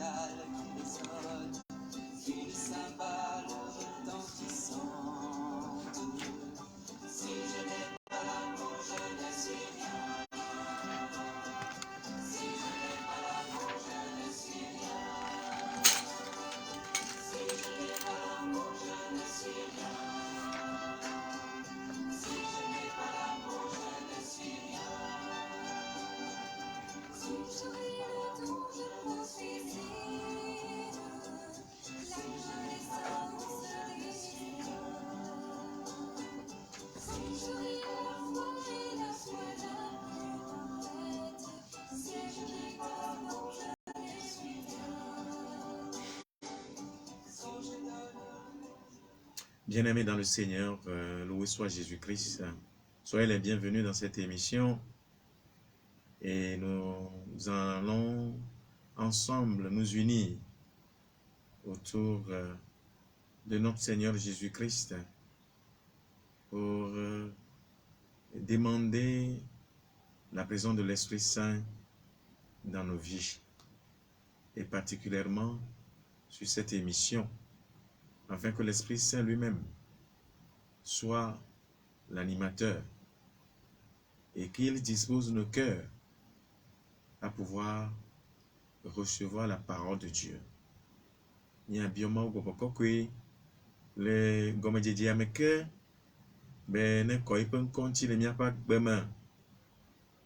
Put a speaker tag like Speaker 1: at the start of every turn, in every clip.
Speaker 1: cigales qui résonnent, puis les cymbales retentissantes. Si je n'ai pas l'amour, je ne suis rien. Si je n'ai pas l'amour, je ne suis rien. Si je n'ai pas l'amour, je ne suis rien. Si je n'ai pas l'amour, je ne suis rien. Si je ris le don, je me suicide. La connaissance risque. Si je ris la foi et la foi la plus parfaite. Si je n'ai pas l'amour, je ne suis rien. Si je donne.
Speaker 2: Bien-aimés dans le Seigneur, loué soit Jésus-Christ. Soyez les bienvenus dans cette émission et nous allons ensemble nous unir autour de notre Seigneur Jésus-Christ pour demander la présence de l'Esprit Saint dans nos vies et particulièrement sur cette émission afin que l'Esprit Saint lui-même soit l'animateur et qu'il dispose nos cœurs à pouvoir recevoir la parole de Dieu. Ni abioma ogobokokwe le gomedjedji ameke be ne kɔ eƒe ŋkɔ ŋuti le míaƒe agbeme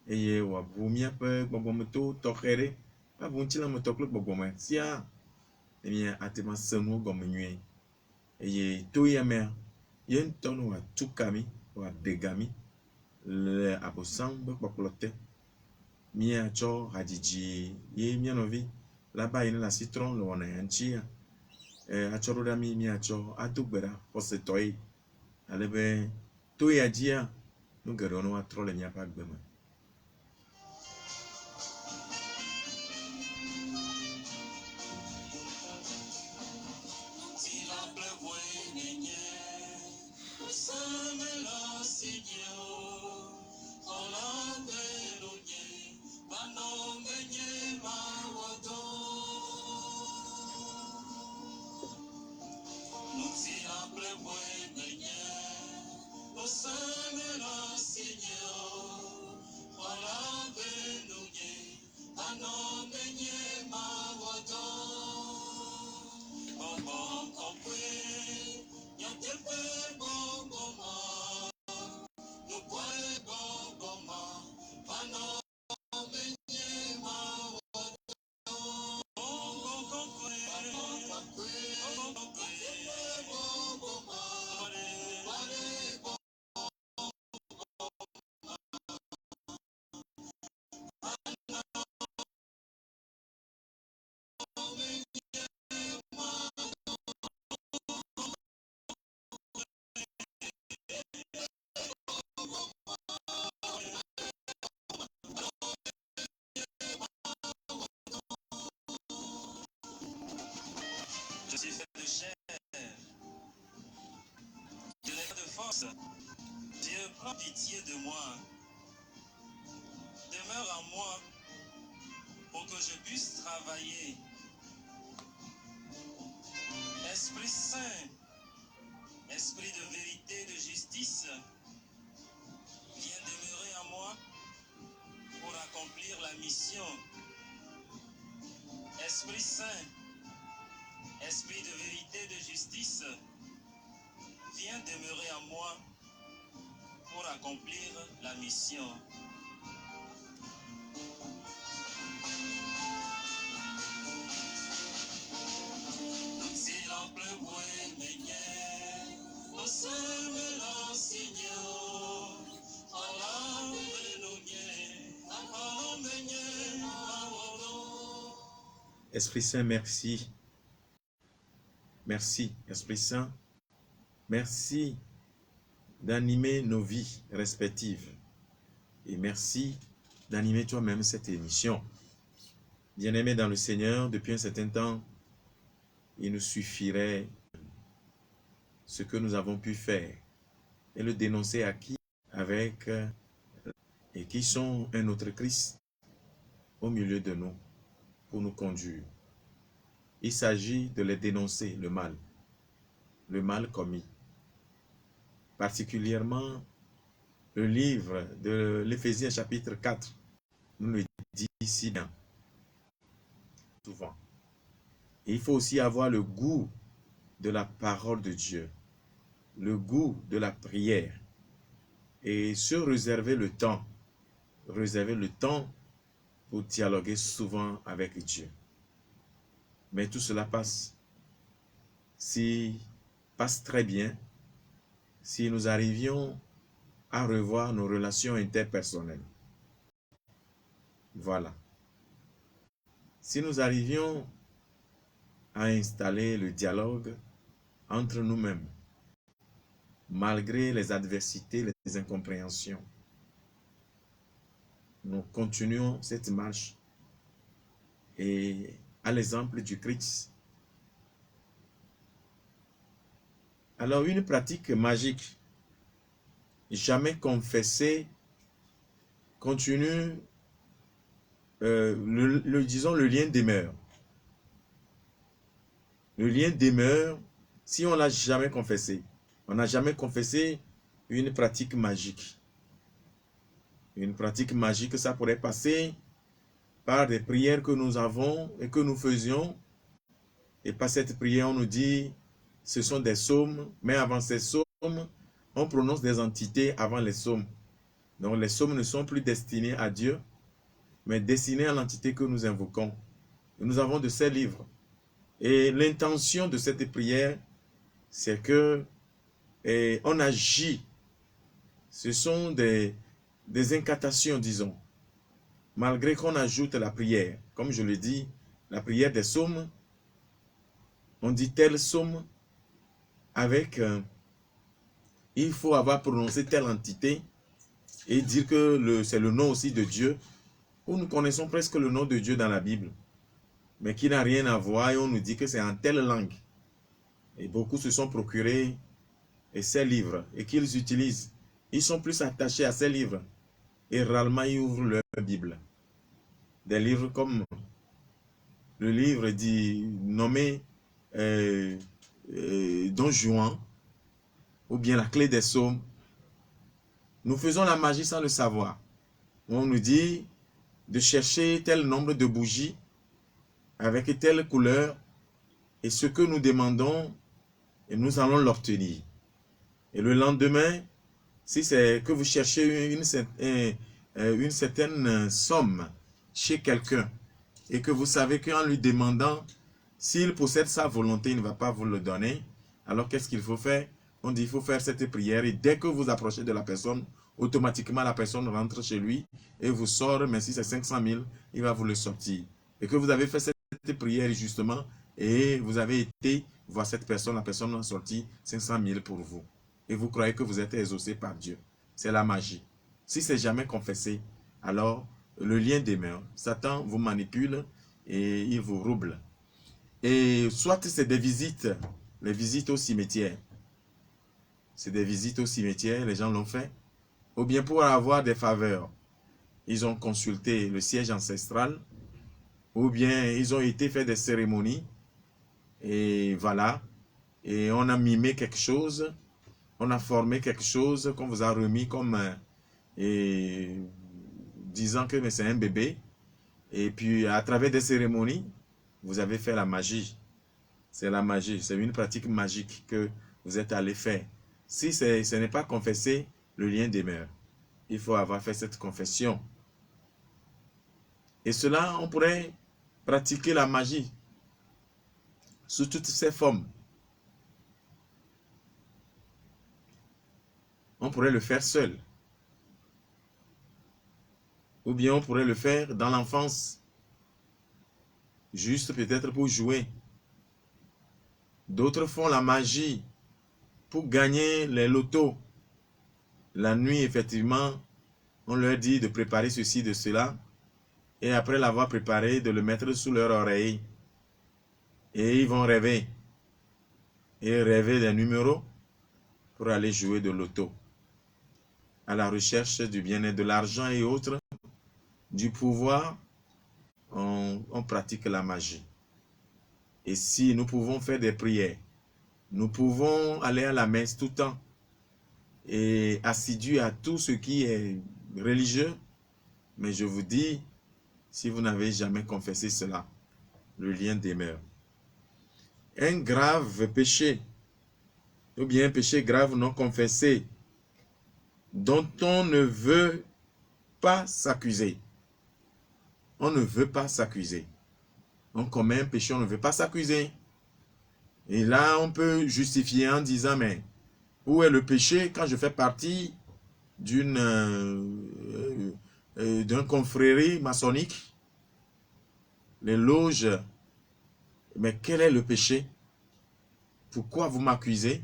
Speaker 2: eye wòabu míaƒe gbɔgbɔmeto tɔxɛ ɖe abu ŋutilãmetɔ kple gbɔgbɔme siaa ne míate ŋu ase nuwo gɔme nyuie eye to ya mea ye ŋutɔ ne wòatu ka mí wòaɖe ga mí le abosam be kpɔkplɔ te. Míatsɔ hadzidzi ye mía nɔvi la ba yi ne le asi trɔm le wɔna ya ŋutia atsɔ ɖo ɖa mí míatsɔ ado gbe ɖa xɔsetɔe ale be to ya dzia nu geɖewo ne woatrɔ le míaƒe agbe me.
Speaker 1: Je suis fait de chair, je n'ai pas de force. Dieu, prends pitié de moi. Demeure en moi pour que je puisse travailler. Esprit Saint, Esprit de vérité, de justice, viens demeurer en moi pour accomplir la mission. Esprit Saint, Esprit de vérité, de justice, viens demeurer en moi pour accomplir la mission. Si l'on pleut, nous sommes le Seigneur.
Speaker 2: Esprit Saint, merci. Merci, Esprit Saint. Merci d'animer nos vies respectives. Et merci d'animer toi-même cette émission. Bien-aimés dans le Seigneur, depuis un certain temps, il nous suffirait ce que nous avons pu faire et le dénoncer à qui avec et qui sont un autre Christ au milieu de nous pour nous conduire. il s'agit de les dénoncer, le mal commis. Particulièrement le livre de l'Éphésiens chapitre 4 nous le dit si bien, souvent. Et il faut aussi avoir le goût de la parole de Dieu, le goût de la prière et se réserver le temps pour dialoguer souvent avec Dieu. Mais tout cela passe très bien si nous arrivions à revoir nos relations interpersonnelles. Voilà. Si nous arrivions à installer le dialogue entre nous-mêmes, malgré les adversités, les incompréhensions, nous continuons cette marche et à l'exemple du Christ. Alors, une pratique magique, jamais confessée, continue, disons, le lien demeure. Le lien demeure si on ne l'a jamais confessé. On n'a jamais confessé une pratique magique. Une pratique magique, ça pourrait passer par des prières que nous avons et que nous faisions. Et par cette prière, on nous dit, ce sont des psaumes, mais avant ces psaumes, on prononce des entités avant les psaumes. Donc les psaumes ne sont plus destinés à Dieu, mais destinés à l'entité que nous invoquons. Et nous avons de ces livres. Et l'intention de cette prière, c'est que on agit. Ce sont des incantations, disons. Malgré qu'on ajoute la prière. Comme je le dis, la prière des psaumes, on dit tel psaume avec, il faut avoir prononcé telle entité et dire que c'est le nom aussi de Dieu. Où nous connaissons presque le nom de Dieu dans la Bible, mais qui n'a rien à voir et on nous dit que c'est en telle langue. Et beaucoup se sont procurés ces livres et qu'ils utilisent. Ils sont plus attachés à ces livres et rarement ils ouvrent leur Bible. Des livres comme le livre nommé Don Juan ou bien la clé des psaumes. Nous faisons la magie sans le savoir. On nous dit de chercher tel nombre de bougies avec telle couleur et ce que nous demandons, et nous allons l'obtenir. Et le lendemain, si c'est que vous cherchez une certaine somme chez quelqu'un et que vous savez qu'en lui demandant s'il possède sa volonté, il ne va pas vous le donner, alors qu'est-ce qu'il faut faire? On dit il faut faire cette prière et dès que vous approchez de la personne, automatiquement la personne rentre chez lui et vous sort, mais si c'est 500 000, il va vous le sortir. Et que vous avez fait cette prière justement et vous avez été voir cette personne, la personne a sorti 500 000 pour vous. Et vous croyez que vous êtes exaucé par Dieu. C'est la magie. Si c'est jamais confessé, alors le lien demeure. Satan vous manipule et il vous rouble. Et soit c'est des visites, les visites au cimetière. C'est des visites au cimetière, les gens l'ont fait. Ou bien pour avoir des faveurs. Ils ont consulté le siège ancestral. Ou bien ils ont été faire des cérémonies. Et voilà. Et on a mimé quelque chose. On a formé quelque chose qu'on vous a remis comme disant que c'est un bébé. Et puis à travers des cérémonies, vous avez fait la magie. C'est la magie. C'est une pratique magique que vous êtes allé faire. Si ce n'est pas confessé, le lien demeure. Il faut avoir fait cette confession. Et cela, on pourrait pratiquer la magie sous toutes ses formes. On pourrait le faire seul. Ou bien on pourrait le faire dans l'enfance. Juste peut-être pour jouer. D'autres font la magie pour gagner les lotos. La nuit, effectivement, on leur dit de préparer ceci, de cela. Et après l'avoir préparé, de le mettre sous leur oreille. Et ils vont rêver. Et rêver des numéros pour aller jouer de loto. À la recherche du bien-être, de l'argent et autres, du pouvoir, on pratique la magie. Et si nous pouvons faire des prières, nous pouvons aller à la messe tout le temps et assidus à tout ce qui est religieux, mais je vous dis, si vous n'avez jamais confessé cela, le lien demeure. Un grave péché, ou bien un péché grave non confessé, dont on ne veut pas s'accuser. On ne veut pas s'accuser. On commet un péché, on ne veut pas s'accuser. Et là, on peut justifier en disant, mais où est le péché quand je fais partie d'un confrérie maçonnique, les loges? Mais quel est le péché? Pourquoi vous m'accusez?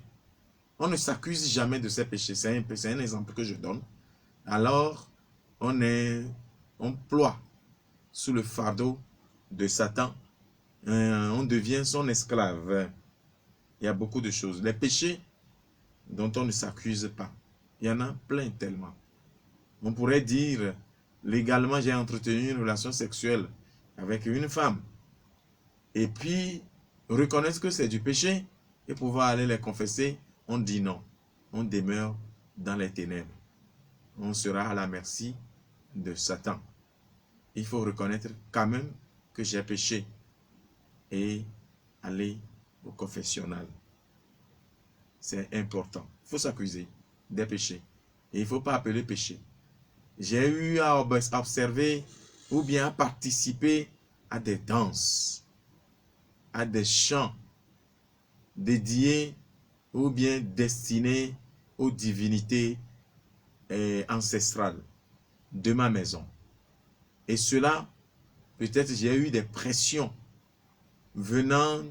Speaker 2: On ne s'accuse jamais de ces péchés. C'est un exemple que je donne. Alors, on ploie sous le fardeau de Satan. On devient son esclave. Il y a beaucoup de choses. Les péchés dont on ne s'accuse pas. Il y en a plein tellement. On pourrait dire, légalement, j'ai entretenu une relation sexuelle avec une femme. Et puis, reconnaître que c'est du péché et pouvoir aller les confesser, on dit non. On demeure dans les ténèbres. On sera à la merci de Satan. Il faut reconnaître quand même que j'ai péché et aller au confessionnal. C'est important. Il faut s'accuser des péchés. Et il ne faut pas appeler péché. J'ai eu à observer ou bien à participer à des danses, à des chants dédiés ou bien destinés aux divinités ancestrales de ma maison. Et cela, peut-être j'ai eu des pressions venant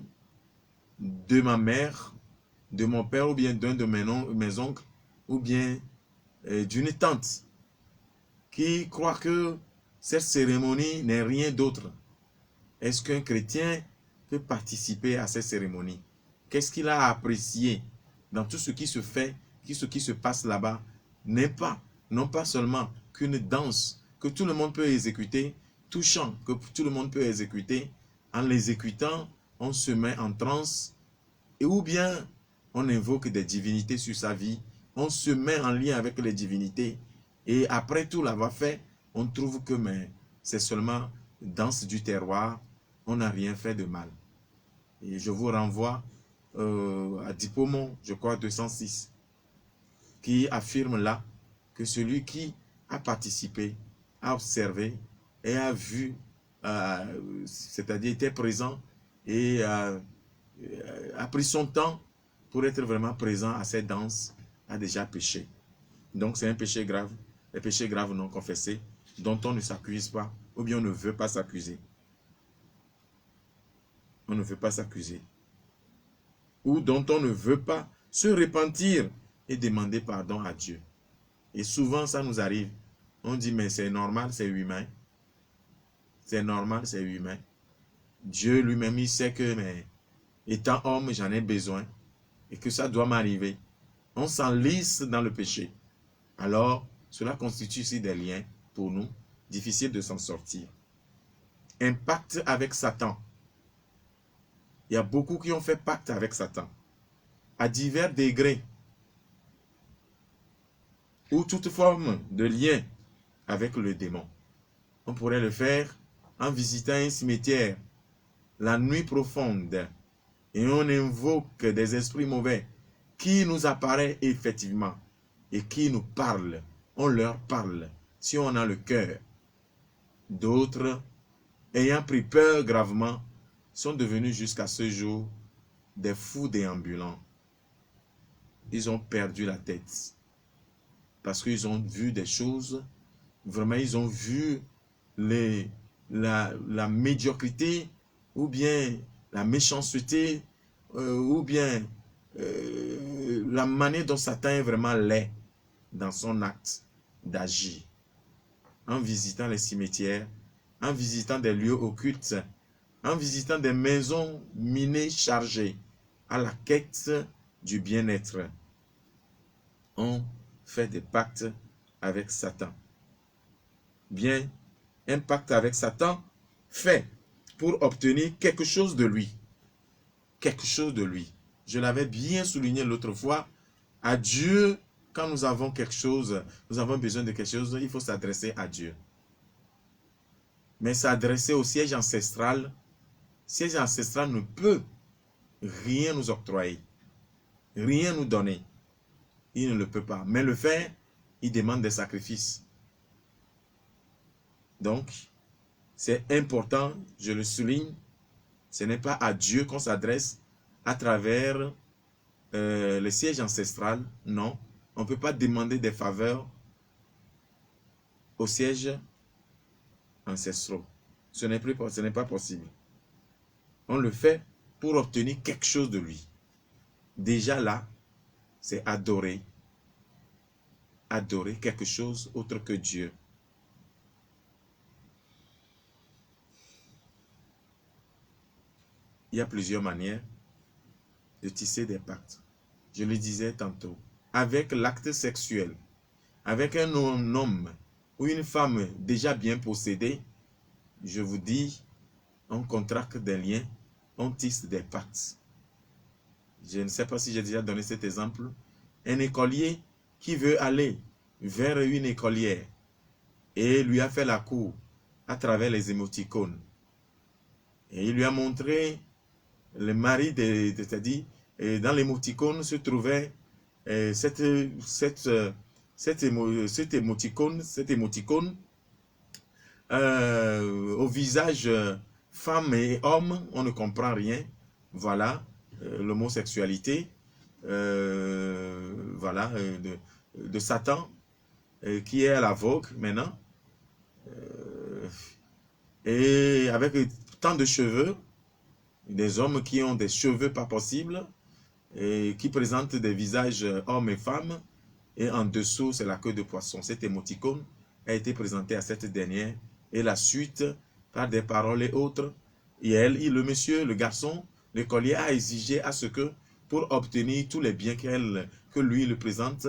Speaker 2: de ma mère, de mon père ou bien d'un de mes oncles ou bien d'une tante qui croit que cette cérémonie n'est rien d'autre. Est-ce qu'un chrétien peut participer à cette cérémonie? Qu'est-ce qu'il a apprécié dans tout ce qui se fait, ce qui se passe là-bas? Non pas seulement qu'une danse que tout le monde peut exécuter, tout chant que tout le monde peut exécuter. En l'exécutant, on se met en transe et ou bien on invoque des divinités sur sa vie, on se met en lien avec les divinités et après tout l'avoir fait, on trouve que c'est seulement danse du terroir, on n'a rien fait de mal. Et je vous renvoie à Dipomon, je crois 206, qui affirme là que celui qui a participé, a observé et a vu, c'est-à-dire était présent et a pris son temps pour être vraiment présent à cette danse, a déjà péché. Donc c'est un péché grave, les péchés graves non confessés, dont on ne s'accuse pas, ou bien on ne veut pas s'accuser. On ne veut pas s'accuser. Ou dont on ne veut pas se repentir et demander pardon à Dieu. Et souvent ça nous arrive. On dit mais c'est normal, c'est humain. C'est normal, c'est humain. Dieu lui-même, il sait que étant homme, j'en ai besoin et que ça doit m'arriver. On s'enlise dans le péché. Alors, cela constitue aussi des liens pour nous, difficiles de s'en sortir. Un pacte avec Satan. Il y a beaucoup qui ont fait pacte avec Satan, à divers degrés, ou toute forme de lien avec le démon. On pourrait le faire en visitant un cimetière, la nuit profonde, et on invoque des esprits mauvais qui nous apparaissent effectivement et qui nous parlent. On leur parle si on a le cœur. D'autres, ayant pris peur gravement, sont devenus jusqu'à ce jour des fous déambulants. Ils ont perdu la tête parce qu'ils ont vu des choses, vraiment ils ont vu la médiocrité ou bien la méchanceté ou bien la manière dont Satan est vraiment laid dans son acte d'agir. En visitant les cimetières, en visitant des lieux occultes, en visitant des maisons minées chargées à la quête du bien-être, on fait des pactes avec Satan. Bien, un pacte avec Satan fait pour obtenir quelque chose de lui. quelque chose de lui. Je l'avais bien souligné l'autre fois. À Dieu, quand nous avons quelque chose, nous avons besoin de quelque chose, il faut s'adresser à Dieu. Mais s'adresser au siège ancestral ne peut rien nous octroyer, rien nous donner. Il ne le peut pas. Mais le faire, il demande des sacrifices. Donc, c'est important, je le souligne, ce n'est pas à Dieu qu'on s'adresse à travers le siège ancestral, non. On ne peut pas demander des faveurs au siège ancestral. Ce n'est pas possible. On le fait pour obtenir quelque chose de lui. Déjà là, c'est adorer. Adorer quelque chose autre que Dieu. Il y a plusieurs manières de tisser des pactes. Je le disais tantôt. Avec l'acte sexuel, avec un homme ou une femme déjà bien possédée, je vous dis, on contracte des liens, on tisse des pactes. Je ne sais pas si j'ai déjà donné cet exemple. Un écolier qui veut aller vers une écolière et lui a fait la cour à travers les émoticônes. Et il lui a montré le mari, c'est-à-dire dans l'émoticône se trouvait cet émoticône au visage femme et homme, on ne comprend rien. Voilà, l'homosexualité, voilà, de Satan, qui est à la vogue maintenant. Et avec tant de cheveux, des hommes qui ont des cheveux pas possibles, et qui présentent des visages hommes et femmes, et en dessous, c'est la queue de poisson. Cet émoticône a été présenté à cette dernière, et la suite, par des paroles et autres, et le monsieur, le garçon, l'écolier a exigé à ce que, pour obtenir tous les biens que lui il présente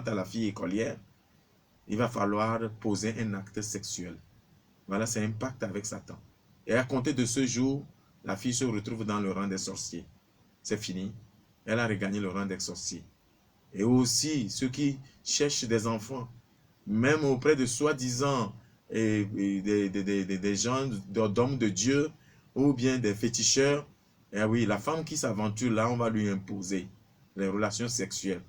Speaker 2: à la fille écolière, il va falloir poser un acte sexuel. Voilà, c'est un pacte avec Satan. Et à compter de ce jour, la fille se retrouve dans le rang des sorciers. C'est fini. Elle a regagné le rang des sorciers. Et aussi, ceux qui cherchent des enfants, même auprès de soi-disant des gens, d'hommes de Dieu, ou bien des féticheurs, et oui, la femme qui s'aventure là, on va lui imposer les relations sexuelles.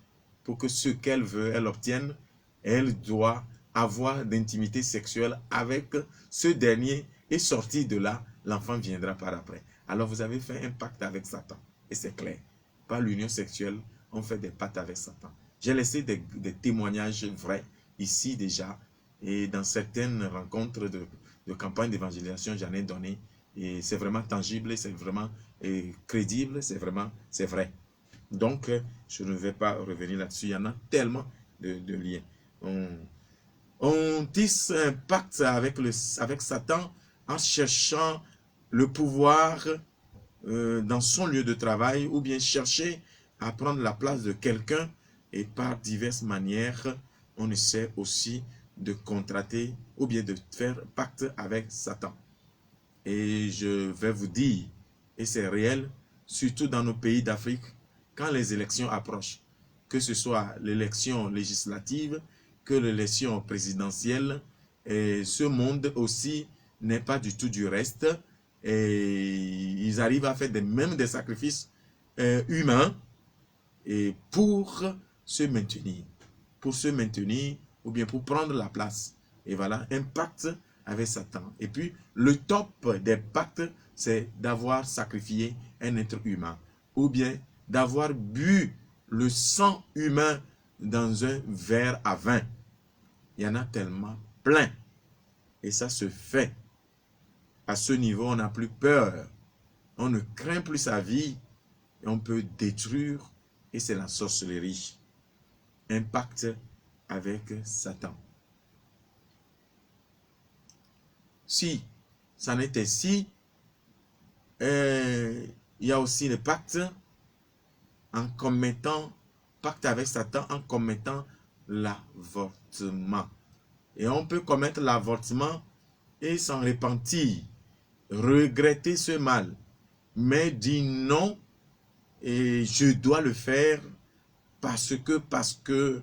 Speaker 2: Pour que ce qu'elle veut, elle obtienne, elle doit avoir d'intimité sexuelle avec ce dernier, et sortir de là, l'enfant viendra par après. Alors vous avez fait un pacte avec Satan, et c'est clair. Par l'union sexuelle, on fait des pactes avec Satan. J'ai laissé des témoignages vrais ici déjà, et dans certaines rencontres de campagne d'évangélisation, j'en ai donné, et c'est vraiment tangible, c'est vraiment crédible, c'est vrai. Donc, je ne vais pas revenir là-dessus, il y en a tellement de liens. On tisse un pacte avec Satan en cherchant le pouvoir dans son lieu de travail, ou bien chercher à prendre la place de quelqu'un, et par diverses manières, on essaie aussi de contracter ou bien de faire pacte avec Satan. Et je vais vous dire, et c'est réel, surtout dans nos pays d'Afrique, quand les élections approchent, que ce soit l'élection législative, que l'élection présidentielle, et ce monde aussi n'est pas du tout du reste, et ils arrivent à faire même des sacrifices humains, et pour se maintenir, ou bien pour prendre la place. Et voilà, un pacte avec Satan. Et puis, le top des pactes, c'est d'avoir sacrifié un être humain, ou bien d'avoir bu le sang humain dans un verre à vin. Il y en a tellement plein. Et ça se fait. À ce niveau, on n'a plus peur. On ne craint plus sa vie. Et on peut détruire. Et c'est la sorcellerie. Un pacte avec Satan. Si ça n'est ainsi, il y a aussi le pacte pacte avec Satan en commettant l'avortement. Et on peut commettre l'avortement et s'en repentir, regretter ce mal, mais dire non et je dois le faire parce que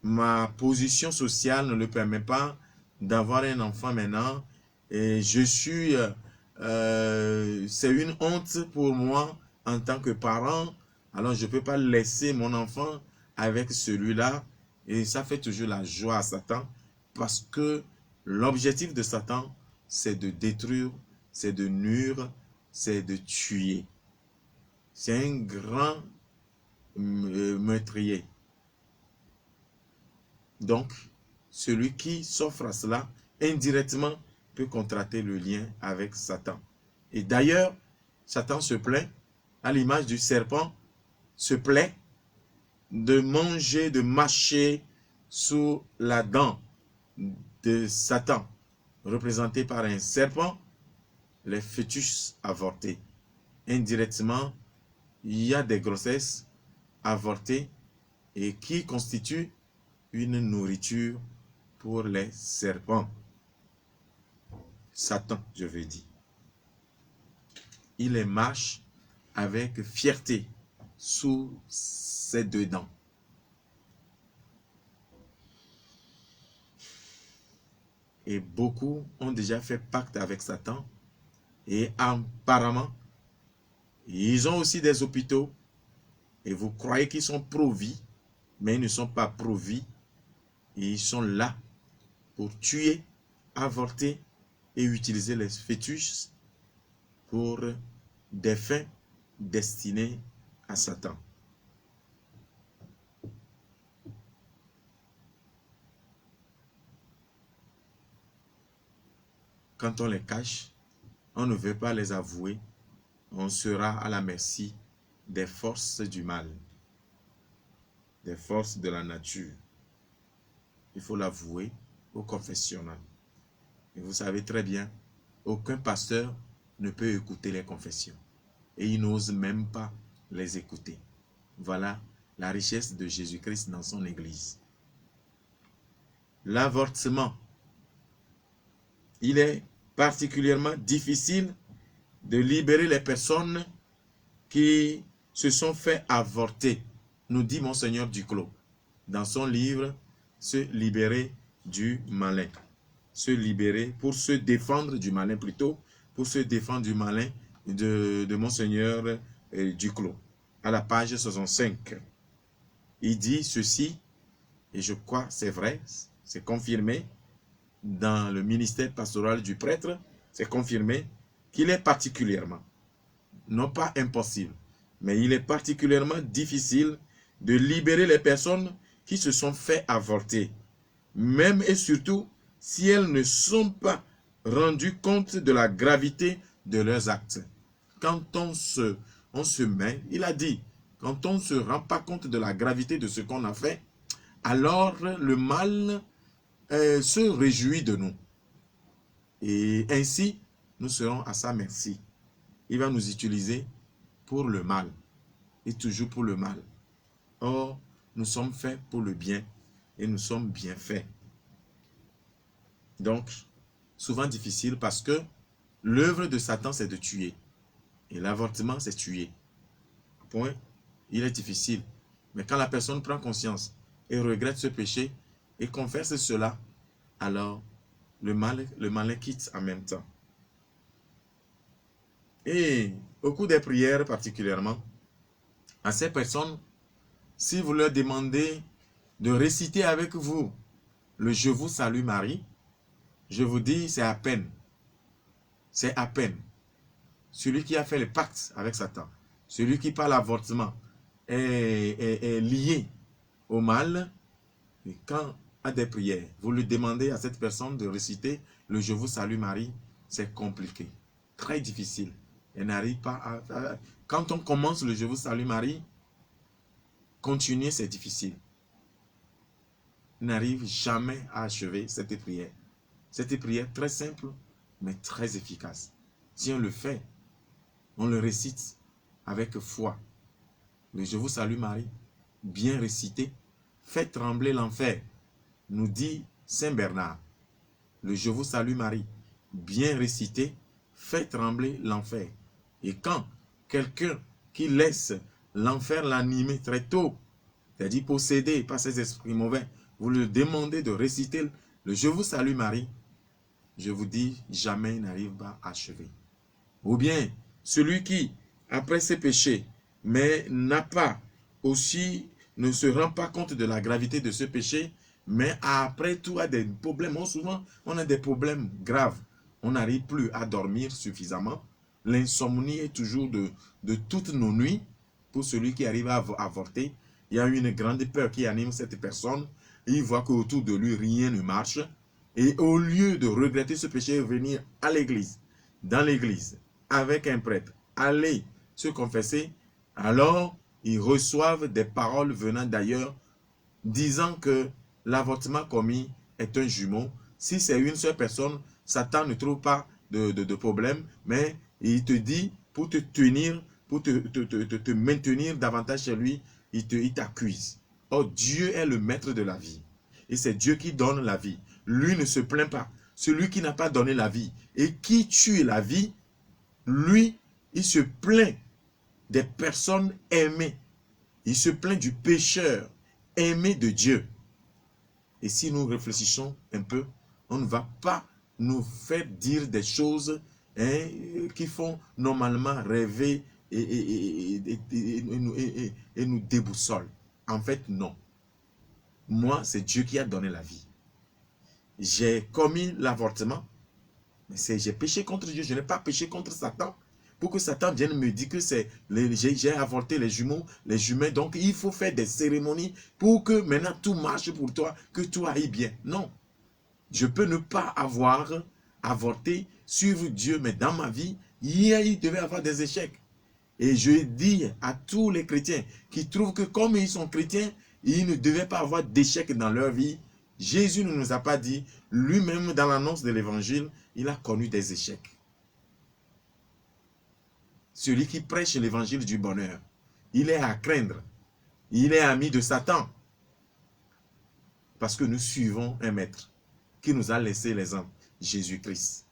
Speaker 2: ma position sociale ne le permet pas d'avoir un enfant maintenant. Et je suis... c'est une honte pour moi en tant que parent. Alors je ne peux pas laisser mon enfant avec celui-là. Et ça fait toujours la joie à Satan. Parce que l'objectif de Satan, c'est de détruire, c'est de nuire, c'est de tuer. C'est un grand meurtrier. Donc, celui qui s'offre à cela, indirectement, peut contracter le lien avec Satan. Et d'ailleurs, Satan se plaint, à l'image du serpent, se plaît de manger, de mâcher sous la dent de Satan, représenté par un serpent, les fœtus avortés. Indirectement, il y a des grossesses avortées et qui constituent une nourriture pour les serpents. Satan, je veux dire. Il les mâche avec fierté sous ses deux dents. Et beaucoup ont déjà fait pacte avec Satan. Et apparemment, ils ont aussi des hôpitaux. Et vous croyez qu'ils sont pro-vie, mais ils ne sont pas pro-vie. Ils sont là pour tuer, avorter et utiliser les fœtus pour des fins destinées à Satan. Quand on les cache, on ne veut pas les avouer, on sera à la merci des forces du mal, des forces de la nature. Il faut l'avouer au confessionnal. Et vous savez très bien, aucun pasteur ne peut écouter les confessions. Et il n'ose même pas les écouter. Voilà la richesse de Jésus-Christ dans son Église. L'avortement. Il est particulièrement difficile de libérer les personnes qui se sont fait avorter, nous dit Monseigneur Duclos dans son livre « Se libérer du malin ». Se libérer, pour se défendre du malin plutôt, pour se défendre du malin de Monseigneur Duclos, à la page 65. Il dit ceci, et je crois c'est vrai, c'est confirmé, dans le ministère pastoral du prêtre, c'est confirmé qu'il est particulièrement, non pas impossible, mais il est particulièrement difficile de libérer les personnes qui se sont fait avorter, même et surtout si elles ne sont pas rendues compte de la gravité de leurs actes. Quand on se met, il a dit, quand on ne se rend pas compte de la gravité de ce qu'on a fait, alors le mal se réjouit de nous. Et ainsi, nous serons à sa merci. Il va nous utiliser pour le mal. Et toujours pour le mal. Or, nous sommes faits pour le bien. Et nous sommes bien faits. Donc, souvent difficile parce que l'œuvre de Satan, c'est de tuer. Et l'avortement, c'est tuer. Point. Il est difficile. Mais quand la personne prend conscience et regrette ce péché et confesse cela, alors le malin quitte en même temps. Et au cours des prières particulièrement, à ces personnes, si vous leur demandez de réciter avec vous le « Je vous salue Marie », je vous dis, c'est à peine. C'est à peine. Celui qui a fait le pacte avec Satan, celui qui par l'avortement est lié au mal, et quand à des prières, vous lui demandez à cette personne de réciter le « Je vous salue Marie », c'est compliqué, très difficile. Elle n'arrive pas à... Quand on commence le « Je vous salue Marie », continuer c'est difficile. Elle n'arrive jamais à achever cette prière. Cette prière très simple, mais très efficace. Si on le fait, on le récite avec foi. Le « Je vous salue Marie », bien récité, fait trembler l'enfer, nous dit Saint Bernard. Le « Je vous salue Marie », bien récité, fait trembler l'enfer. Et quand quelqu'un qui laisse l'enfer l'animait très tôt, c'est-à-dire possédé par ces esprits mauvais, vous lui demandez de réciter le « Je vous salue Marie », je vous dis, jamais il n'arrive pas à achever. Ou bien, celui qui, après ses péchés, mais n'a pas aussi, ne se rend pas compte de la gravité de ce péché, mais après tout a des problèmes. Souvent, on a des problèmes graves. On n'arrive plus à dormir suffisamment. L'insomnie est toujours de toutes nos nuits. Pour celui qui arrive à avorter, il y a une grande peur qui anime cette personne. Il voit qu'autour de lui, rien ne marche. Et au lieu de regretter ce péché, venir à l'église, dans l'église, avec un prêtre, aller se confesser, alors ils reçoivent des paroles venant d'ailleurs, disant que l'avortement commis est un jumeau. Si c'est une seule personne, Satan ne trouve pas de problème, mais il te dit, pour te tenir, pour te maintenir davantage chez lui, il t'accuse. Oh, Dieu est le maître de la vie. Et c'est Dieu qui donne la vie. Lui ne se plaint pas. Celui qui n'a pas donné la vie et qui tue la vie, lui, il se plaint des personnes aimées. Il se plaint du pécheur aimé de Dieu. Et si nous réfléchissons un peu, on ne va pas nous faire dire des choses qui font normalement rêver et nous déboussolent. En fait, non. Moi, c'est Dieu qui a donné la vie. J'ai commis l'avortement, mais j'ai péché contre Dieu. Je n'ai pas péché contre Satan. Pour que Satan vienne me dire que j'ai avorté les jumeaux, les jumelles. Donc, il faut faire des cérémonies pour que maintenant tout marche pour toi, que tout aille bien. Non. Je peux ne pas avoir avorté, suivre Dieu, mais dans ma vie, il devait y avoir des échecs. Et je dis à tous les chrétiens qui trouvent que comme ils sont chrétiens, ils ne devaient pas avoir d'échecs dans leur vie. Jésus ne nous a pas dit, lui-même dans l'annonce de l'évangile, il a connu des échecs. Celui qui prêche l'évangile du bonheur, il est à craindre. Il est ami de Satan. Parce que nous suivons un maître qui nous a laissé l'exemple, Jésus-Christ.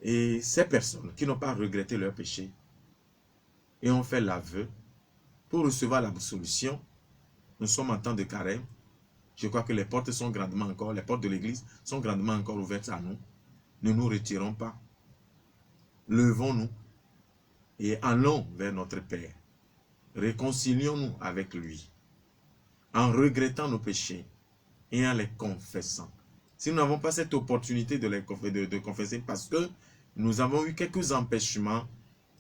Speaker 2: Et ces personnes qui n'ont pas regretté leur péché et ont fait l'aveu pour recevoir l'absolution, nous sommes en temps de carême. Je crois que les portes sont grandement encore, les portes de l'église sont grandement encore ouvertes à nous. Ne nous retirons pas. Levons-nous et allons vers notre Père. Réconcilions-nous avec lui en regrettant nos péchés et en les confessant. Si nous n'avons pas cette opportunité de confesser parce que nous avons eu quelques empêchements,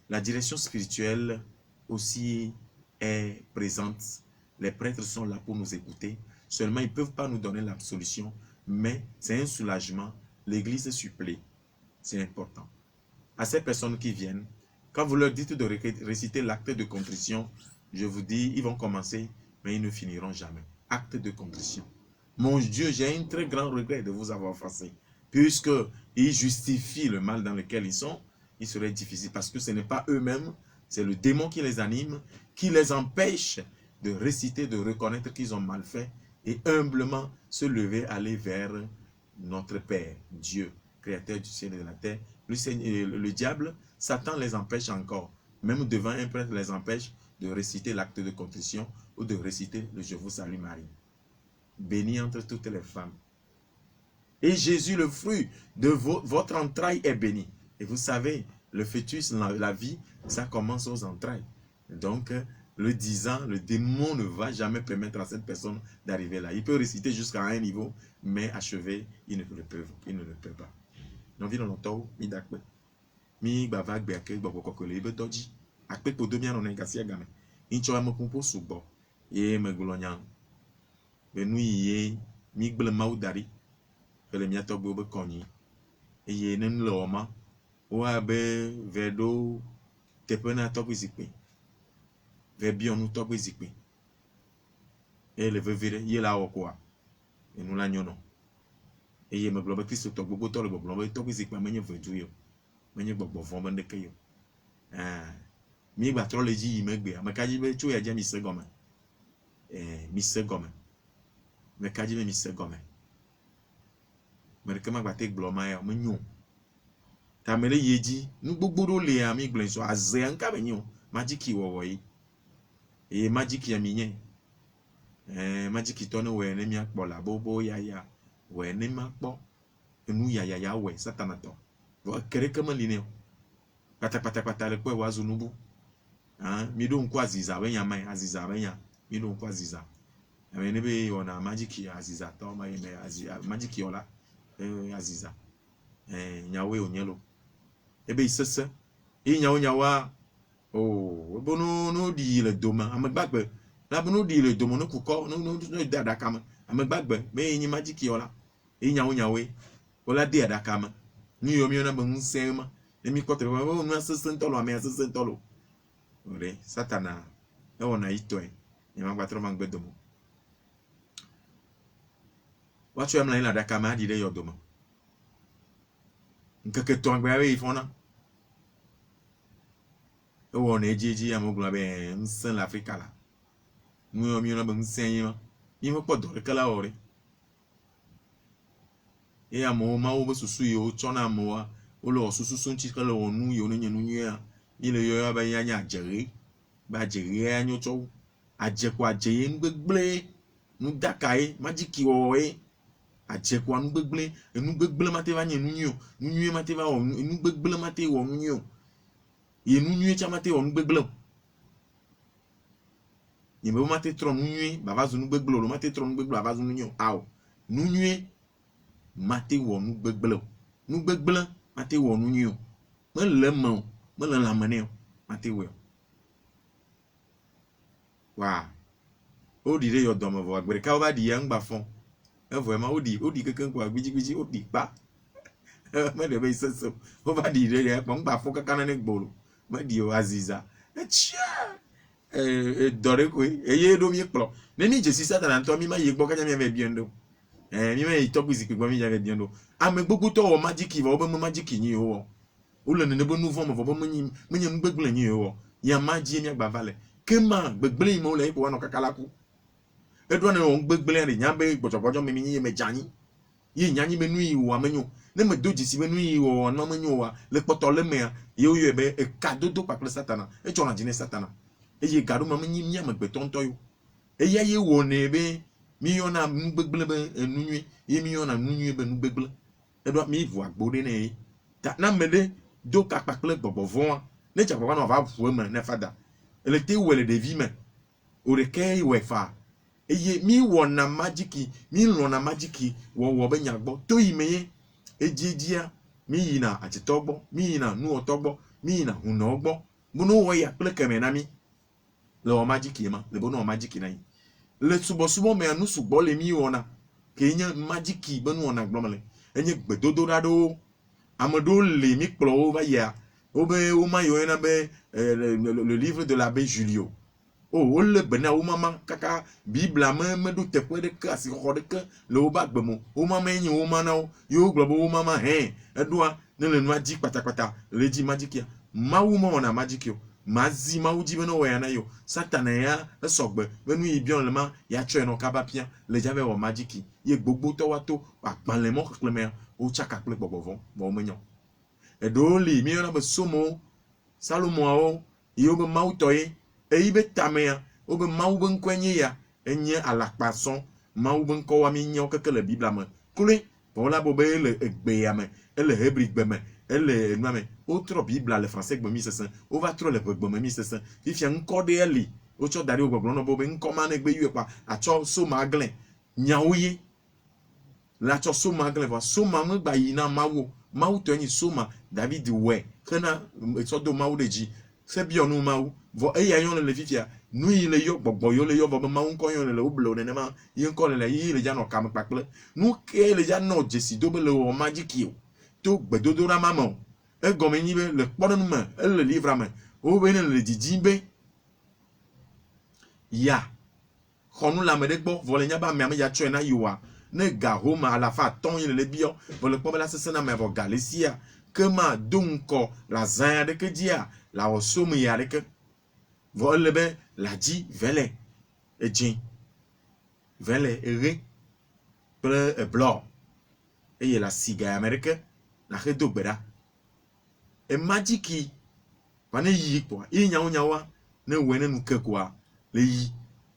Speaker 2: la direction spirituelle aussi est présente. Les prêtres sont là pour nous écouter. Seulement, ils ne peuvent pas nous donner l'absolution, mais c'est un soulagement. L'Église supplée. C'est important. À ces personnes qui viennent, quand vous leur dites de réciter l'acte de contrition, je vous dis, ils vont commencer, mais ils ne finiront jamais. Acte de contrition. Mon Dieu, j'ai un très grand regret de vous avoir offensé. Puisqu'ils justifient le mal dans lequel ils sont, il serait difficile. Parce que ce n'est pas eux-mêmes, c'est le démon qui les anime, qui les empêche de réciter, de reconnaître qu'ils ont mal fait et humblement se lever, aller vers notre Père, Dieu, créateur du ciel et de la terre. Le diable, Satan les empêche encore. Même devant un prêtre, les empêche de réciter l'acte de contrition ou de réciter le « Je vous salue Marie ». Bénie entre toutes les femmes. Et Jésus, le fruit de votre entraille est béni. Et vous savez, le fœtus, la vie, ça commence aux entrailles. Donc, le disant, le démon ne va jamais permettre à cette personne d'arriver là. Il peut réciter jusqu'à un niveau, mais achever, il ne le peut pas. Donc, il longtemps, il d'accueil. Mi bava gbeake gbogbo kokole ibe doji. Akpe podo mi anon engasi agame. Incho amo kumpo subo. Ye me glonyan. Benu ye mi gble maudari. Fele mi atogbo be konyi. Ye nen loma. Wa be vedo tepena togbo zikpe. Ve bionu togbo zikpe. E le vevire ye la okwa. E nou la nyono. E ye me globe Christo togbo go tolo globe togbo zikpe menye vedu yo. Menye gbogbo vombe ndeke yo. Mi gba tro leji yi megbe. Me kaji be cho ya je mi se gome. Mi se gome. Me kaji be mi se gome. Me reke ma gba te gloma ya me nyu. tamele yeji nu gbogbo do le ami glen so aze anka benyo magic wo yi e magic ya minye magic to no we ne mi akpo la bobo ya we ne ma kpo enu ya we satana to wo kere kama line pata le kwe wazu nubu mi do nkwa aziza benya mai aziza benya mi do nkwa aziza ame be ona magic ya aziza to ma me aziza magic yola aziza nyawe onyelo ebe isese nyawa bono no di le doma amagbagbe na bono di le doma no kuko no dada kama amagbagbe me yin magic yola nyawe ola di ada kama ni yo mi ona bo nsema emi kotere wo no asese ntolo ame asese ntolo ore satana e wona ito ni magbatro mangbedomo wacho am la ada kama di le yodoma nkeke to agbe awe ifona e wona ejeji amogula be nsen l'Africa la nu yo mi ona bo nsen yin mi mo podo kala ore e amo ma wo susu yo chona mo olo susu sunchi kala onu yo no nyenu ya ile yo ba ya nya jere ba jere anyo cho ajekwa ajeye ngbegble nu dakai magic wo ajekwa ngbegble enu gbegble mate va nyenu nyu mate va enu gbegble mate wo nyu ye nyu cha mate wo ngbegble ye me mate tron nyu ba va zu ngbegble lo mate tron ngbegble ba zu nyu aw nyu mate wo ngbegble mate wo nyu me le mo me le la mane mate wo wa o di re yo domo vo agbere ka o ba di ya ngba fon vraiment odi keken kwa gbiji odi pa me de be so o ba di re pa ngba fon kaka na ne gboro me di o aziza dore ko ye do mi plo ne mi je si Satan to mi ma ye gbo ka nya me biendo mi ma yi to gbizi gbo mi ya be biendo ame gbogbo to o magic va o be mo magic yin o le ne bo nu fon mo bo mo yin gbegble yin o ya magie mi agba vale kema gbegble mo le ko no kakalaku edwa ne on gbegble re nyambe gbojogojo mi yin me jani yi nyanyi me nu yi wa menyo ne me doji si me nu yi wo no menyo wa le poto le me ye o ye be e kadodo pa ple Satana e chona jine Satana e ye gadu ma menyi mi amagbe tonto yo e ye wo ne be mi yona gbegble be enunwi ye mi yona nunwi be nu gbegble edwa mi vu agbode ne ta na mede do ka pa ple gbogbo ne cha papa no va fu me ne fada ele te wele de vi me o re ke we fa eye mi wona magiki mi lona magiki wo be nyagbo to imeye ejejia mi yina atitogbo mi yina nu otogbo mi yina huna ogbo bunu wo ya pleke me na mi le o magiki ma le bono magiki na yi le subo me anu subo le mi wona ke nya magiki benu wona gbomele enye gbedodo rado amado le mi kplo o ba ya o be o ma yo na be le livre de l'abbé Julio. Oh, le bena o mama kaka Bible me do te pwe de ka si ko de ke le o bagbe mo o mama yin o mana o yo globo o mama edua ne le nwa ji patapata le ji magic ya ma wo mo na magic yo mazi ma wo ji beno we na yo Satan ya esogbe benu ibion le ma ya tro no kaba pia le jave o magic ye gbogbo to wa to apan le mo kleme o chaka ple gbogbo mo menyo edo li mi na be somo Salomo o yo be mautoye eibe tamea obe mawu nkwenye ya enye alakpason mawu nko wa mi nyo kekele Biblia me kule bola bobe le egbe ya me ele hebri gbe me ele enwame o tro Biblia le français gbe mi sesen o va tro le gbe me mi sesen fifia nko de eli o cho dari o gbogbo no bobe nko ma na gbe yu pa acho so maglen nyawoye la cho so maglen va so ma gba yi na mawu to yin so ma David we kana so do mawu deji se bi onu mawu vo eya yon le fifia nu ile yo gbogbo yo le yo bo ma nko yon le oblo ne ma yin ko le yi le ja no kam pakple nu ke le ja no jesi do be le o magic yo to gbedodo ra mama e gomi ni be le podon ma e le livre ma o be ne le dijimbe ya khonu la me de gbo vo le nya ba me ya tro na yiwa ne ga homa à la fa ton yin le bio vo le pobela sese na me vo Galicia kema dunko la zanya de ke dia la osomu ya de ke volebe la di vele ejin vele ere ple blanc et la cigare américaine la redo bera e magiki pane yi kwa inyawo nyawa ne wene nu ke kwa le yi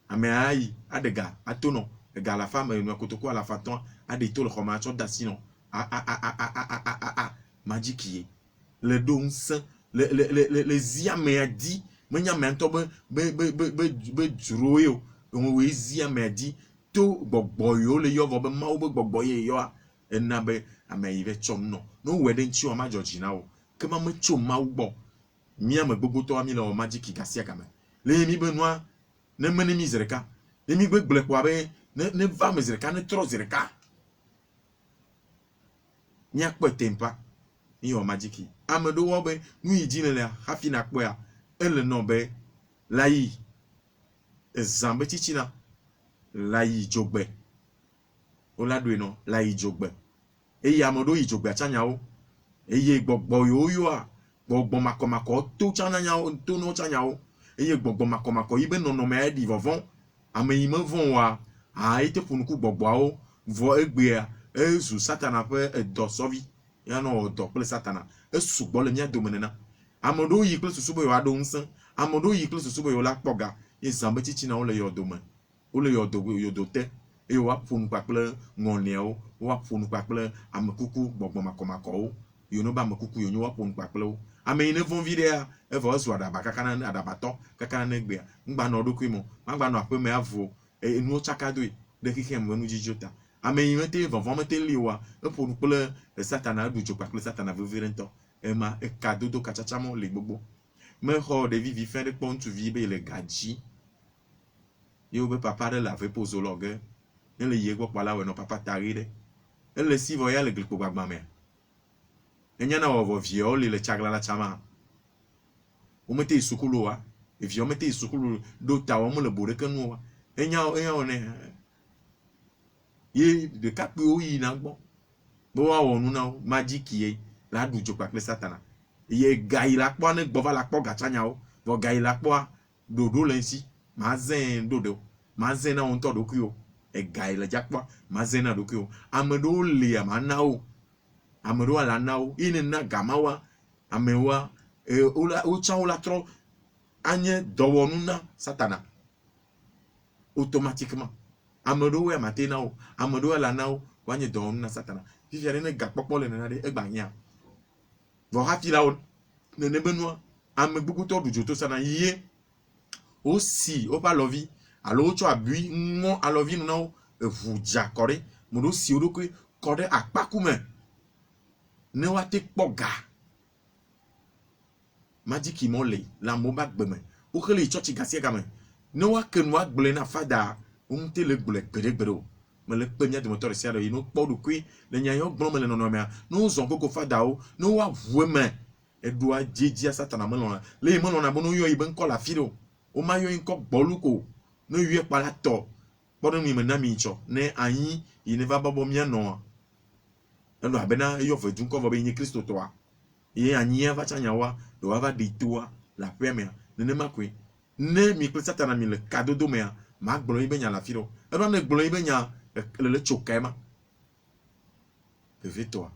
Speaker 2: ame ayi adega atono ega la femme no kotoko la faton ade to le khoma cho dasino magiki le donse le ziame a di menya mento be juroyo on we ziame a di to gbogbo yo le yo vo be ma wo be gbogbo ye yo a ena be ame yi ve chom no we den chi o ma georgina o ke ma me chom ma wo gbo mi ame gbogbo to mi le o magiki gasia kama le mi be noa ne mene mi zereka ne mi gbegle kwa be ne va me zereka ne tro zereka mi akpo tempa ni o magiki amedo wo be nu yidine le hafi na kpo ya ele no be layi ezambe chichina layi jogbe oladwe no layi jogbe eyi amedo yi jogbe achanya o eye gbogbo yo a gbogbo makomako to chanya o to no chanya o eye gbogbo makomako ibe no me di vovon ame yi me von wa a ite punuku gbogbo o vo egbe a ezu satana pe edosovi ya no do ple satana esugbo le mia domenena amodo yi ple susubo yo ado nsan amodo yi ple susubo yo la kpoga ezambe chichi na o le yo domen o le yo do te e wa punu pa ple ngone o wa punu pa ple amekuku gbogbo makomako o yo no ba amekuku yo nyo wa punu pa ple o ame ine von video e vo so adaba kakana adabato kakana negbe ngba no do kwimo ngba no ape me avo enu o chakado de kike mwenu jijota ame imete vovon mete liwa e ponu ple satana du jo pa ple satana vevirento e ma e kado do kachachamo le gbogbo me ho de vivi fin de pon tu vibe le gaji yo be papa de la ve posologue ne le yego pala we no papa taride e le si voya le glipo gbagba me enyana wo viole le chagla la chama o mete isukulu wa e vio mete isukulu do tawo mo le bore kanu wa enya one ye de kape o yi na gbo bo wa wonu na magic ye la du jo pa ple satana ye gai la po ne gbo va la po gachanya o bo gai la po dodo lensi ma zen dodo ma zen na on to do ku o e gai la jakpo ma zen na do ku o amedo le ama na o amedo ala na o ine na gamawa amewa o cha o la tro anye dowonu na satana automatiquement amedo we matena o amedo ala na o wanye dowonu na satana fifiare ne gakpopo le na de egbanya vo hafi la o ne benua ame gbogbo to dujo to sana ye aussi o pa lovi alo o cho abui mo alovi no na evuja kore mo do si odoko kore apakume ne wa te poga magic mole la mo ba gbeme o kele church gasia game ne wa ken wa gble na fada o mte le gble gbere me le pemia de moteur sia do ino po do kwi le nya yo gbon me le no me no zon koko fada o no wa vueme edua jeji satana me lona le me lona bo no yo ibe nko la fido o ma yo nko boluko no yue pala to bodo mi me na mi cho ne ayin yi ne va babo mia no eno abena yo fe dun ko vo be yin Kristo to a ye anyi va chanya wa do va de toa la première ne makwe ne mi pe satana mi le cadeau do me ma gbolo ibe nya la fido e ba ne gbolo ibe nya le chokema pe toi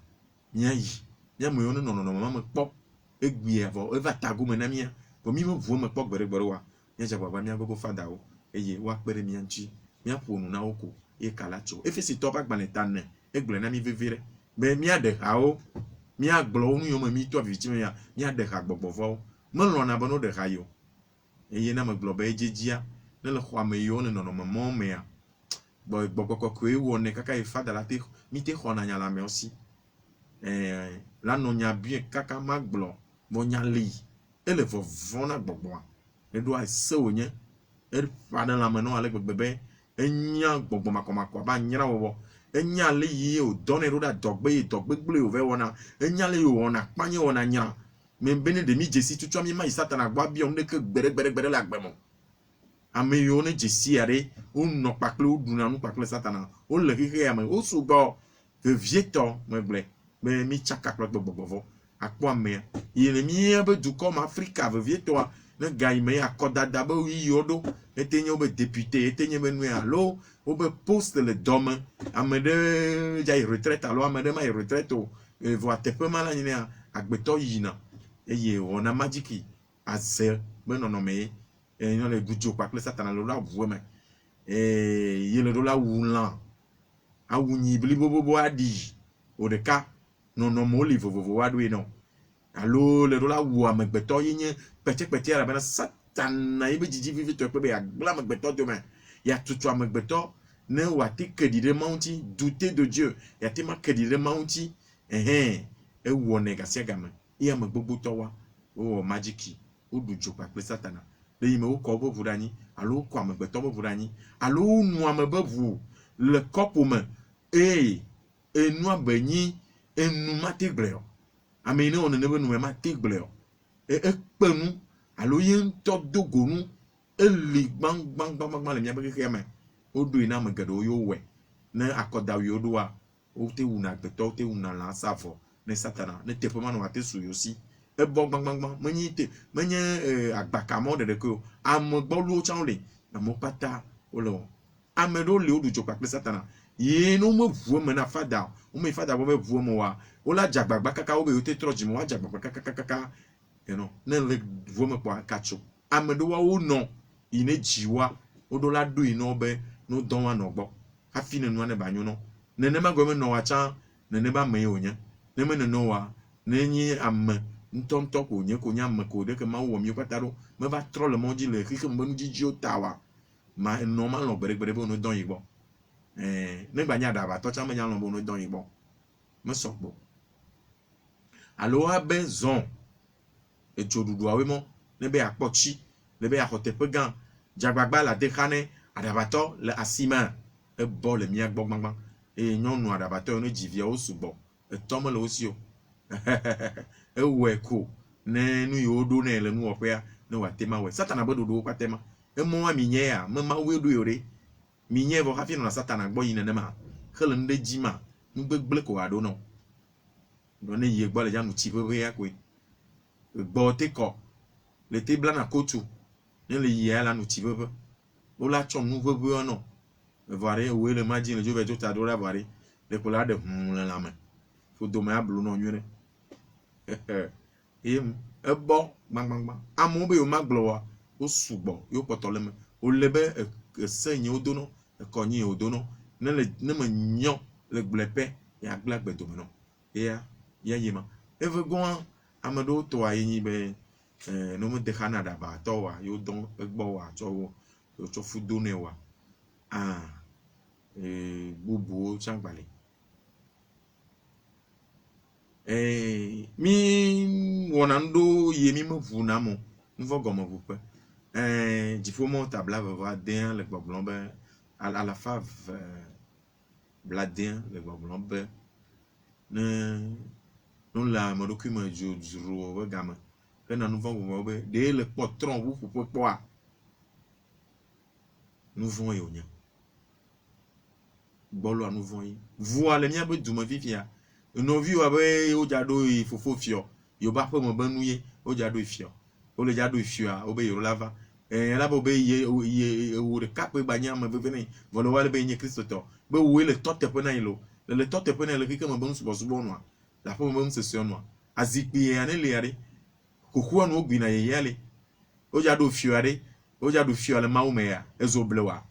Speaker 2: nya yi nya mo yo no mama me pop egbi avo e va tagu me na mia bo mi mo vu me pop gbere wa nya ja baba mia gogo fada o eye wa pere mi anchi mia ponu na oko e kalacho e fe si to ba gbanetane e gbole na mi vevere be mia de ha o mia gbolo nu yo mi to victime ya mia de ha gbogbovo mo lo na bono de ha yo eye na me gblo be jejia ne le kwa me yo ne no mama me ya bo gbogbo ko e wo ne kaka e fada la te mi te khona nya la me aussi la no nya bien kaka ma gblo mo nya li ele vovon na gbogbo e do a se onye e fada la me no ale gbegbe enya gbogbo makomako ba nyira wo enya le yi o donne roda dogbe gble o ve wona enya le o wona panye wona nya me bene de mi jesi tutu mi ma satana gba bi on de ke gbere la gbemo ame yo ne jesi are o no pakle o duna nu pakle satana o le kike ame o sugo de vieto me ble me mi chaka gbogbo akpo ame ye mi be du comme Africa ve vieto ne gay me akodada ba wi yodo etenye obe député etenye benwe alo obe poste le dome amede ja retraite alo amede ma retraite o vo atepe mala nyina agbeto yina eye on a magiki aze be no me e no le gujo pa kle Satan lo la vu me ye le do la wulan awunyi blibobo adi o de ka no mo li vovovo wa do no allo le do la wu amegbeto yin pete ara bana Satan na ibe jiji vivi to pe be agla amegbeto do me ya tutu amegbeto ne wa ti kedire maunti douter de Dieu ya ti ma kedire maunti e wo negasia gama iya magbogbo to wa o magiki o dujo pa pe Satan le yime o ko bo vurani allo ko amegbeto bo vurani allo nu amebevu le kopo me enu abenyi enu matigbleo amene on ne benu matigbleo ekpenu allo yin to dogonu eli bang le mia be keme o do ina megado yo we na akoda yo do wa o te una gbeto te una la savo ne Satana ne te poma no ate su yo si e bo bang menye agbaka mo de ko amogbo lu chanle na mo pata o lo amedo le o du jopa pe Satana ye no mo vu me na fada o me fada bo be vu mo wa o la jagbagba kaka o be o te troji mo wa jagbagba kaka you know ne le vu me kwa kacho amedo wa o no ine jiwa o do la do ino be no don wa no gbo afi ne no ne ba nyu no ne ma go me no wa cha ne ba me onya ne me no wa ne nyi am ntonto ko nye ko nya me ko de ke ma wo mi kwataro me ba tro le mo ji le ki ke mo ji ji o tawa ma normal no bere bo no don yigbo ne gba nya da ba to cha me nya lo bo no don yigbo me so gbo alo abe zon e jodudu awe mo ne be akpochi ne be akotepe gan jagbagba la dekane adabato le asima e bo le mi agbo gbangban e nyonu adabato no jivia o subo e tomo le osio e weko ne nu yodo ne le nu opia ne watema we Satana bododo kwatema e mo aminye ya me ma wedo yore minye bo hafi no Satana gbo yin ne ma khele nde jima nu gbegble ko ado no do ne ye gbo le janu ti bebe ya kwe gbo te ko le te bla na kotu ne le ye ala nu ti bebe o la chon nu bebe no e vare we le imagine je be jota do la vare le ko la de la me fo do ma blu no nyure ebo gbangba amu be o maglowa o sugbo yo potole me o lebe senye odono e konyi odono ne me nyon le gblepe ya glagbe do me no ya yima eve gon amado to ayin be no me de Canada ba to wa yo don egbo wa cho fudo ne wa bubu changbale mi wonando yemi me vuna mo nvo gomo vupe difomo tabla va den le gboglon be à la fave bladien le gboglon be ne non la mo document juro we gama ke na nouveau wo be de le potron vous pour quoi nous vont yonya bolo nous vont yi vous le mien be duma vivia no vi wa be o jado ifofo fio yo ba pe mo banuye o jado ifio o le jado ifio a o be yo lava la bo be ye o de cap ba nya ma be veni volo wale be nye Kristo to be wo le tote pe na ilo le tote pe na le ki ke mo bon subo no la po mo bon session no azikpi ya ne le are kokuwa no gbi na ye yale o jado fio are o jado fio le ma o me ya ezo blewa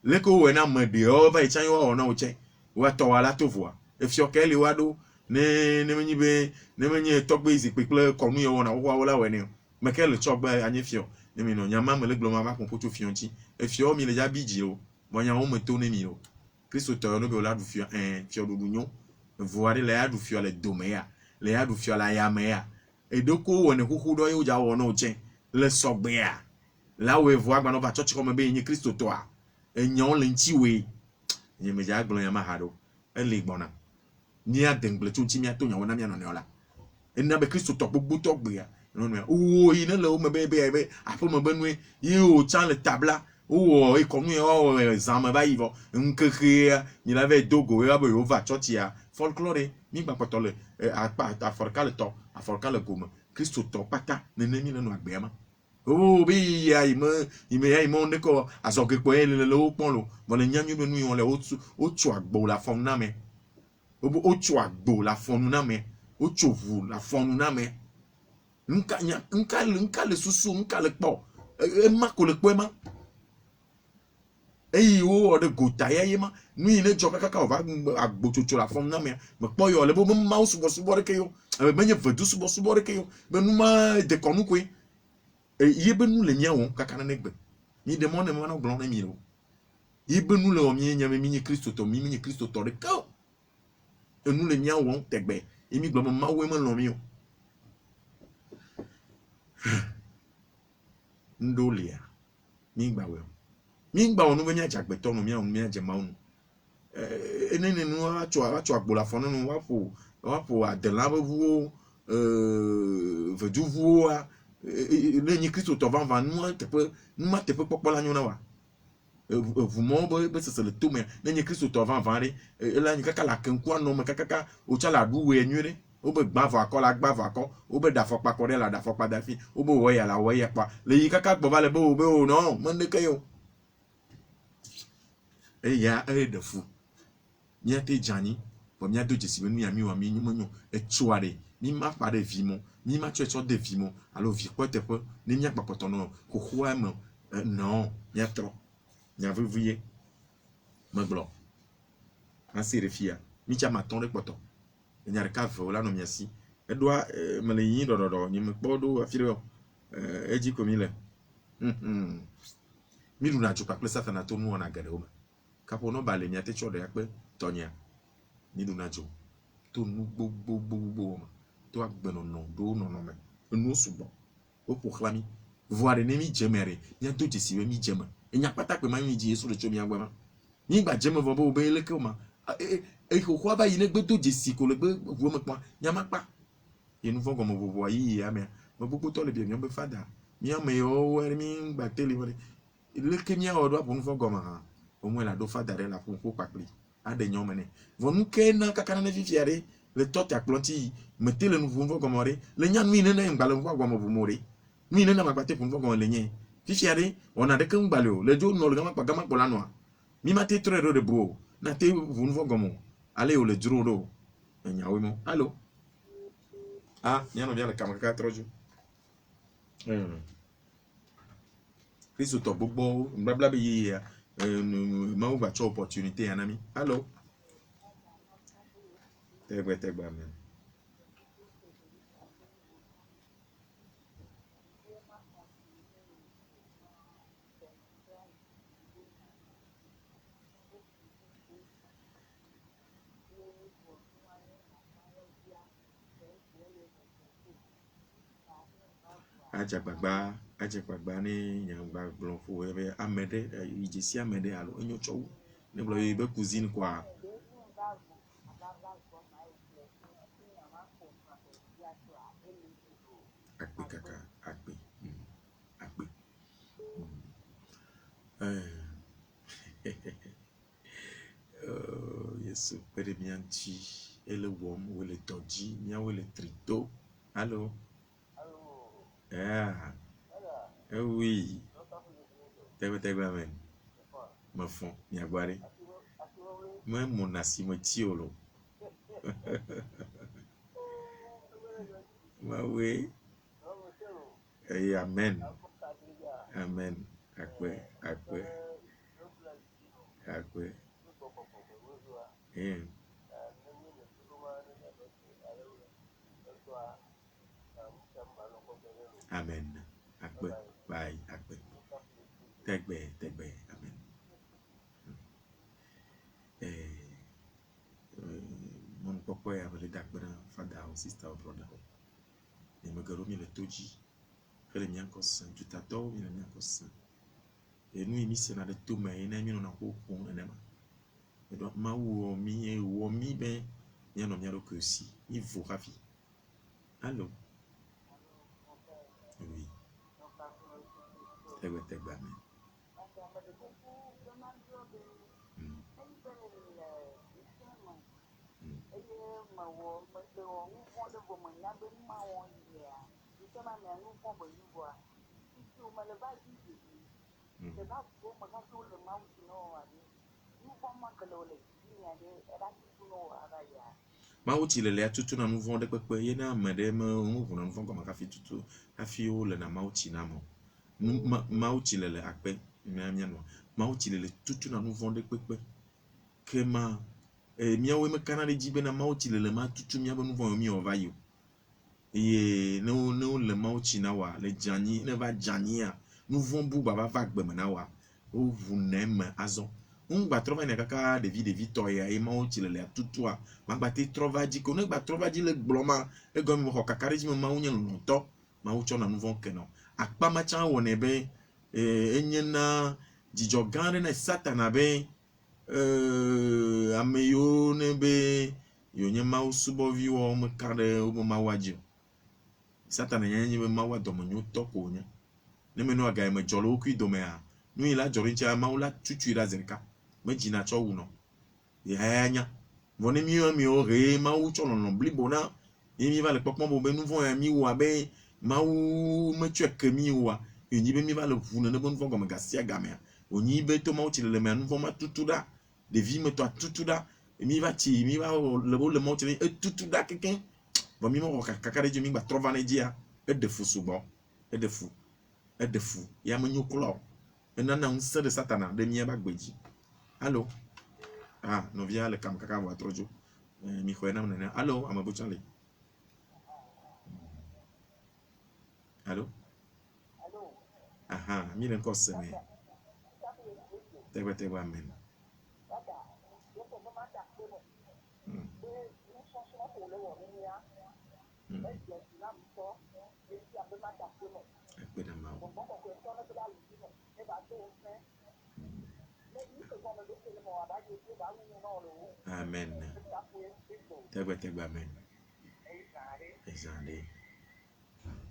Speaker 2: le ko we na ma de o ba ichan yo o na o che wa to wala to voa efio kele wado ne menyi togbe izikpekle konu yo na wo wala we ne mekele chogbe anye fio ne mi no nyama mele gloma ba kon poto fionti efio mi le ja biji o mo nya wo meto ne mi o Kristo to no be ola du fio fio du nyo voare le adu fio le domea le adu fio la ya mea edoko wo ne kuku do yo ja wo no che le sogbe ya la we vo agba no ba church ko me be yin Kristo to a enyon le nti we nye me ja glo nyama hado ele gbona ni adengle to ti mi atonya wona mi anone ola enna be Kristo to gbogbo to gbe ya no no o yin le o me be apo mo banwe yi o chan le tabla o e konu e o zama ba yivo nkeke ni la ve dogo e abo yo va church ya folklore mi gba potole a forkale to a forkale goma Kristo to pata ne mi le no agbe ma o bi ya ime ya imo ne ko azoke po ele le o pon lo mo le nyanyu be nu yon le o tu agbo la fon na me o tu agbo la fon na me o tu vu la fon na me nka le susu nka le kpɔ ema ko le kpɔ ema eyi wo de gota ya yema nu yi ne dzɔ kaka o va agbotsotso la fɔm na me kpɔ yɔ le bo mawo subɔsubɔ de ke yo menye vedu subɔsubɔ de ke yo be nu ma de kɔnu koe ye be nu le miawo kaka ne gbe mi de mɔ ne ma na gblɔ ne mi o ye be nu le wɔ mi nya me mi nye Kristo tɔ mi nye Kristo tɔ de ka enu le miawo tegbe ye mi gblɔ me mawo me lɔ mi o ndolia mi gbawe mi gbawo nu be nya jagbetɔ no mi nya jemawo nu enene nu wa tso agbo la fɔ nu wa ƒo adela be ʋuwo veduʋuwo le nyi Kristo tɔ vava nu ma teƒe kpɔkpɔ la nyo na wa eʋu mɔwo be sese le tome ne nyi Kristo tɔ vava ɖe ele nyi kaka la kenku anɔ me kaka o tsa la ɖu we nyuie ɖe wo be gba vɔ akɔ la gba vɔ akɔ wo be da fɔkpa kɔ ɖe la da fɔkpa da fi wo be wɔ ya la wɔ ya kpa le yi kaka gbɔ va le be o no mende ke yo eya de fu mia te dzani bo mia do dzesi be nu ya mi wa mi menyo etsoa de mi ma pa de vi mo mi ma tso de vi mo alo vi kpɔ teƒe ne mia kpakpɔtɔ no xoxoa me non mia trɔ mia vuvuye me gblɔ asi re fia mi tsa ma tɔn de kpɔtɔ nya ɖeka ve la no mia si edoa me le yi ɖɔɖɔɖɔ ni me kpɔ do afi ɖe edzi ko mi le mi ɖuna dzo kpakple satana to nu wɔna geɖewo me kapo no ba le mia te tsɔ ɖe akpe tɔnyia mi ɖuna dzo to nu gbogbogbogbo me to agbenɔnɔ do nɔnɔme enu sugbɔ wo ƒo xlã mi voa ɖe ne mi dze me ɖe mia do dzesi be mi dze me enya kpata kpe ma mi dzi Yesu le tso mia gbɔ ma mi gba dze me vɔ be wo be leke o ma xoxoa ba yi ne gbe do dzesi ko le gbe ʋuo me kpɔ mia ma kpa ye nu vɔ gɔme vovoa yi ya me gbogbo tɔ le bi mia be fada mia me yo mi gba tele wale leke mia wɔ do apo nu vɔ gɔme ha o mo la do fada ɖe la ƒo kpakpli aɖe nyɔ me ne vɔ nu ke na kaka ne fifia ɖe le tɔ ta kplɔti me te le nu vɔ gɔme ɖe le nya nu ne ne ngba le vɔ gɔme vo mo ɖe nu ne na ma gba te ƒo vɔ gɔme le nye fifia ɖe ona ɖeke ngba le o le dzo nɔ le gama kpɔ la nɔa mi ma te trɔ ɖo de bo na te vo nu vɔ gɔme ale o le dzro ɖo nyawo mo allo mia no via le kama kaka trɔ dzo Kristo tɔ gbogbo mbabla be yia mawu va tsɔ opportunité ya na mi allo tegbe amen adzegbagba ne nyagba gblɔ fo be ame ɖe idzesi ame ɖe alo enyo tsɔ wu ne gblɔ ye be cousine kwa akpe kaka akpe Yesu kpe ɖe mia ŋuti ele wɔm wole dɔ dzi miawo le trito allo oui tegbe amen me fɔ miagbɔ ɖe me mo nasi me tsi o lo mawe amen akpe amen akpe bye akpe tegbe amen mon pokpo ya vele dakpe na fada o sister o brother ne me gero mi le toji hele mi anko san tutatɔ mi le mi anko san enu mi se na de to me ene mi no na ko pon ene ma edo ma wo mi be mi no mi ro ko si mi vo rafi allo oui tegbe amen Mawu ti le tutu na nu vɔ̃ ɖe kpekpe ye na ame ɖe me ŋu na nu vɔ̃ gɔme kafi tutu hafi wo le na mawu ti na mo. Mawu ti le akpe mianɔ. Mawu ti le tutu na nu vɔ̃ ɖe kpekpe. Ke ma miawo me kana ɖe dzi be na mawu ti le ma tutu mia be nu vɔ̃ mi va yi o. Ye ne wo le mawu ti na wa le dzanyi ne va dzanyia nu vɔ̃ bu baba va gbe me na wa o vu ne me azɔ. Gba trɔ va ne kaka ɖevi tɔ ya ye mawu ti le tutua magba te trɔ va dzi ko ne gba trɔ va dzi le gblɔma egɔme me xɔ kaka ɖe dzi me mawu nye lɔlɔtɔ mawu tsɔ na nu vɔ̃ kenɔ akpa ma tsa wɔnɛ be enye na dzidzɔ gã aɖe na satana be ame yiwo ne be yiwo nye mawu subɔviwo me ka ɖe wobe mawu dzi o. Satana nye be mawu dɔmenyo tɔ ko nye ne me no aga me dzɔ le wokui domea nu yi la dzɔ ɖe tsa mawu la tutu ɖa zerika me dzina tsɔ wu no ya nya vɔ ne miwo he mawu tsɔ lɔlɔ blibo na ye mi va le kpɔkpɔ be nu vɔ̃ ya mi wa be mawu me tsɔ ke mi wa yi be mi va le ʋu ne be nu vɔ̃ gɔme gasia gamea onyi be to mawu ti le me nu vɔ̃ ma tutu ɖa ɖevi me tɔ tutu ɖa mi va le mawu ti tutu ɖa keke vɔ mi mo kaka ɖe dzi mi gba trɔ va ne dzia eɖe fu sugbɔ eɖe fu ya me nyo klɔ enana ŋusẽ de satana ɖe mia ba gbedzi. Allo nɔvia le kam kaka vɔ atrɔ dzo mi xɔe nam nene. Allo ame butsa le. Allo mi le nkɔ seme tegbe amen. Amen. Tegbe amen. Ezande.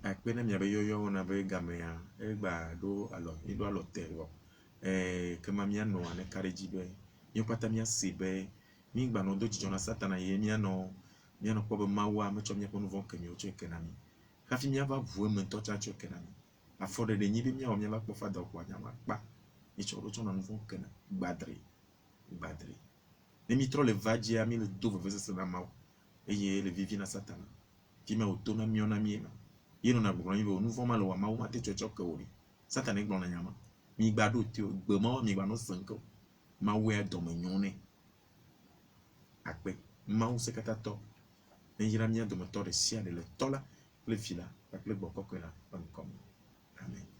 Speaker 2: Akpe na mia be yoyo na be gamea egba do alo terwo. Kema mia no ane kare dzi be mi pata mia si be mi gba no do dzidzɔ na satana ye mia no kpɔ be mawu me tsɔ mia ƒe nu vɔ̃ ke mi tsɔ ke na mi. Hafi mia va ʋu me ŋutɔ tsa tsɔ ke na mi. Afɔ ɖeɖe nyi be mia wɔ mia va kpɔ fada ko anya ma kpa. Mi tsɔ na nu vɔ̃ ke na gbadre. Ne mi trɔ le va dzia mi le do vevesese na mawu eye le vivi na satana. Fi me o to na mio na mi ma. Ye no na gblɔ mi be nu vɔ̃ ma le wa mawu ma te tsɔ ke o ri. Satana gblɔ na nyama. Mi gba do tio gbe ma mi gba no senko. Mawu ya dɔme nyo ne. Akpe mawu se kata tɔ. Ne yira mia dometɔ ɖe sia ɖe le tɔ la kple vi la kple gbɔ kɔkɔe la ƒe ŋkɔ me. Amen.